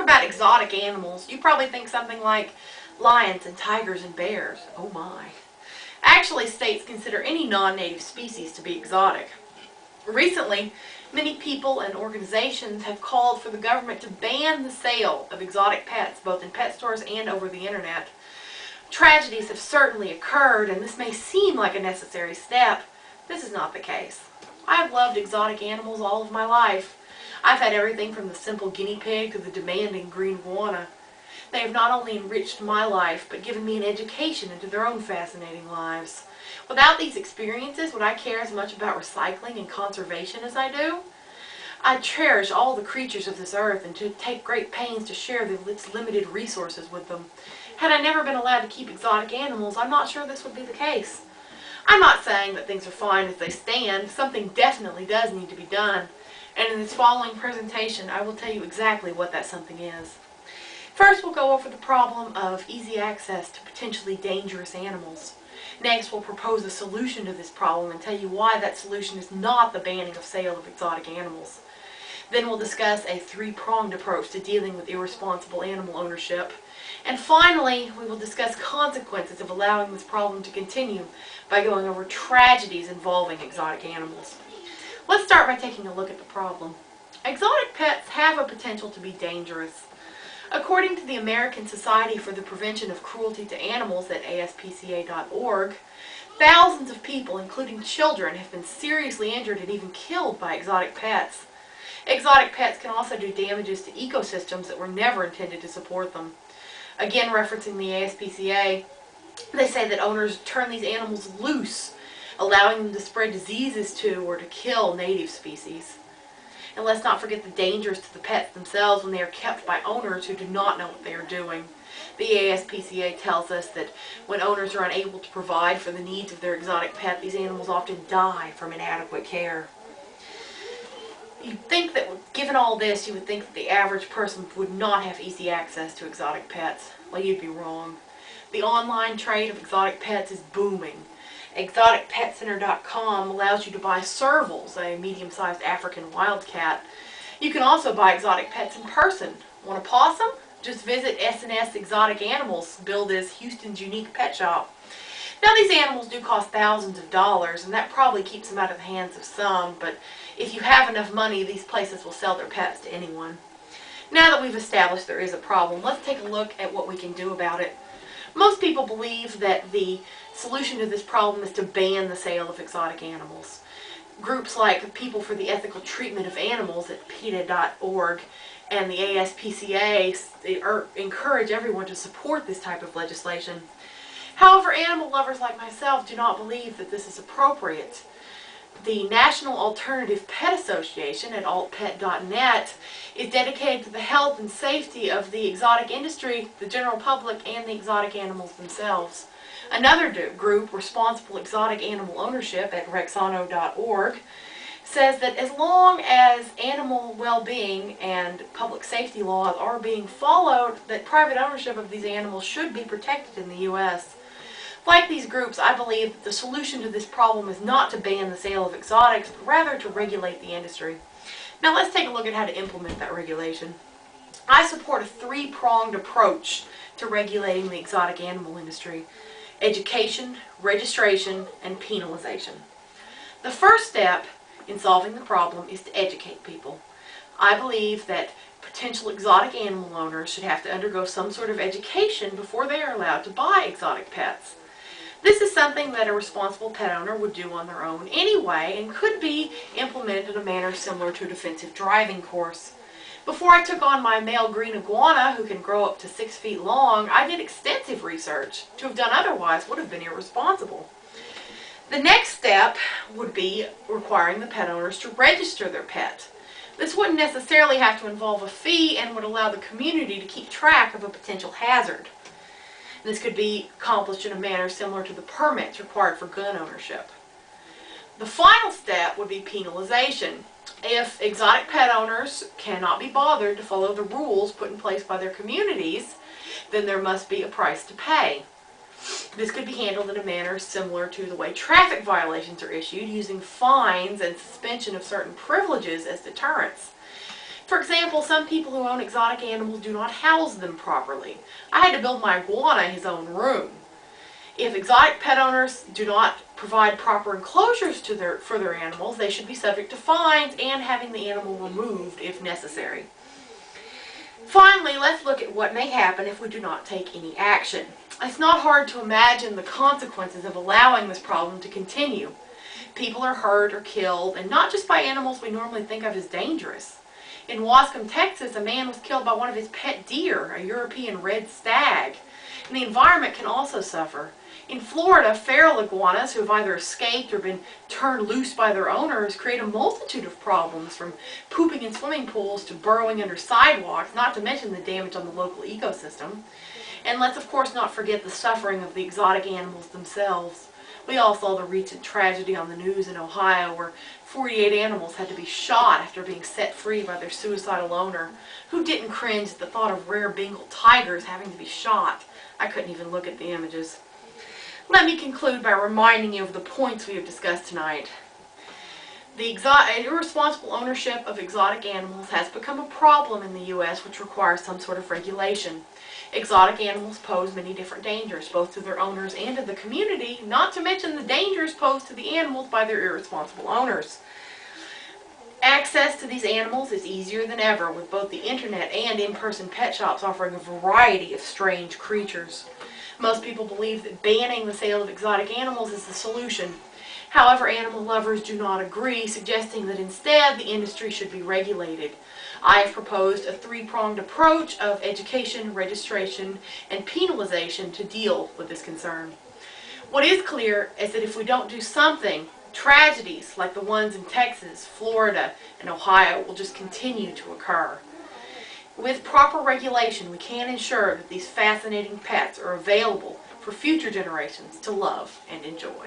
about exotic animals, you probably think something like lions and tigers and bears. Oh my. Actually, states consider any non-native species to be exotic. Recently, many people and organizations have called for the government to ban the sale of exotic pets, both in pet stores and over the internet. Tragedies have certainly occurred, and this may seem like a necessary step. This is not the case. I have loved exotic animals all of my life. I've had everything from the simple guinea pig to the demanding green iguana. They have not only enriched my life, but given me an education into their own fascinating lives. Without these experiences, would I care as much about recycling and conservation as I do? I cherish all the creatures of this earth and to take great pains to share its limited resources with them. Had I never been allowed to keep exotic animals, I'm not sure this would be the case. I'm not saying that things are fine as they stand. Something definitely does need to be done. And in this following presentation, I will tell you exactly what that something is. First, we'll go over the problem of easy access to potentially dangerous animals. Next, we'll propose a solution to this problem and tell you why that solution is not the banning of sale of exotic animals. Then we'll discuss a three-pronged approach to dealing with irresponsible animal ownership. And finally, we will discuss consequences of allowing this problem to continue by going over tragedies involving exotic animals. Let's start by taking a look at the problem. Exotic pets have a potential to be dangerous. According to the American Society for the Prevention of Cruelty to Animals at ASPCA.org, thousands of people, including children, have been seriously injured and even killed by exotic pets. Exotic pets can also do damages to ecosystems that were never intended to support them. Again, referencing the ASPCA, they say that owners turn these animals loose, allowing them to spread diseases to or to kill native species. And let's not forget the dangers to the pets themselves when they are kept by owners who do not know what they are doing. The ASPCA tells us that when owners are unable to provide for the needs of their exotic pet, these animals often die from inadequate care. You'd think that, given all this, you would think that the average person would not have easy access to exotic pets. Well, you'd be wrong. The online trade of exotic pets is booming. ExoticPetCenter.com allows you to buy servals, a medium-sized African wildcat. You can also buy exotic pets in person. Want a possum? Just visit S&S Exotic Animals, billed as Houston's unique pet shop. Now, these animals do cost thousands of dollars, and that probably keeps them out of the hands of some, but if you have enough money, these places will sell their pets to anyone. Now that we've established there is a problem, let's take a look at what we can do about it. Most people believe that the solution to this problem is to ban the sale of exotic animals. Groups like People for the Ethical Treatment of Animals at PETA.org and the ASPCA encourage everyone to support this type of legislation. However, animal lovers like myself do not believe that this is appropriate. The National Alternative Pet Association at altpet.net is dedicated to the health and safety of the exotic industry, the general public, and the exotic animals themselves. Another group, Responsible Exotic Animal Ownership at rexano.org, says that as long as animal well-being and public safety laws are being followed, that private ownership of these animals should be protected in the U.S. Like these groups, I believe that the solution to this problem is not to ban the sale of exotics, but rather to regulate the industry. Now let's take a look at how to implement that regulation. I support a three-pronged approach to regulating the exotic animal industry: education, registration, and penalization. The first step in solving the problem is to educate people. I believe that potential exotic animal owners should have to undergo some sort of education before they are allowed to buy exotic pets. This is something that a responsible pet owner would do on their own anyway and could be implemented in a manner similar to a defensive driving course. Before I took on my male green iguana, who can grow up to 6 feet long, I did extensive research. To have done otherwise would have been irresponsible. The next step would be requiring the pet owners to register their pet. This wouldn't necessarily have to involve a fee and would allow the community to keep track of a potential hazard. This could be accomplished in a manner similar to the permits required for gun ownership. The final step would be penalization. If exotic pet owners cannot be bothered to follow the rules put in place by their communities, then there must be a price to pay. This could be handled in a manner similar to the way traffic violations are issued, using fines and suspension of certain privileges as deterrents. For example, some people who own exotic animals do not house them properly. I had to build my iguana his own room. If exotic pet owners do not provide proper enclosures for their animals, they should be subject to fines and having the animal removed if necessary. Finally, let's look at what may happen if we do not take any action. It's not hard to imagine the consequences of allowing this problem to continue. People are hurt or killed, and not just by animals we normally think of as dangerous. In Wascom, Texas, a man was killed by one of his pet deer, a European red stag. And the environment can also suffer. In Florida, feral iguanas who have either escaped or been turned loose by their owners create a multitude of problems, from pooping in swimming pools to burrowing under sidewalks, not to mention the damage on the local ecosystem. And let's of course not forget the suffering of the exotic animals themselves. We all saw the recent tragedy on the news in Ohio where 48 animals had to be shot after being set free by their suicidal owner. Who didn't cringe at the thought of rare Bengal tigers having to be shot? I couldn't even look at the images. Let me conclude by reminding you of the points we have discussed tonight. The irresponsible ownership of exotic animals has become a problem in the U.S. which requires some sort of regulation. Exotic animals pose many different dangers, both to their owners and to the community, not to mention the dangers posed to the animals by their irresponsible owners. Access to these animals is easier than ever, with both the internet and in-person pet shops offering a variety of strange creatures. Most people believe that banning the sale of exotic animals is the solution. However, animal lovers do not agree, suggesting that instead the industry should be regulated. I have proposed a three-pronged approach of education, registration, and penalization to deal with this concern. What is clear is that if we don't do something, tragedies like the ones in Texas, Florida, and Ohio will just continue to occur. With proper regulation, we can ensure that these fascinating pets are available for future generations to love and enjoy.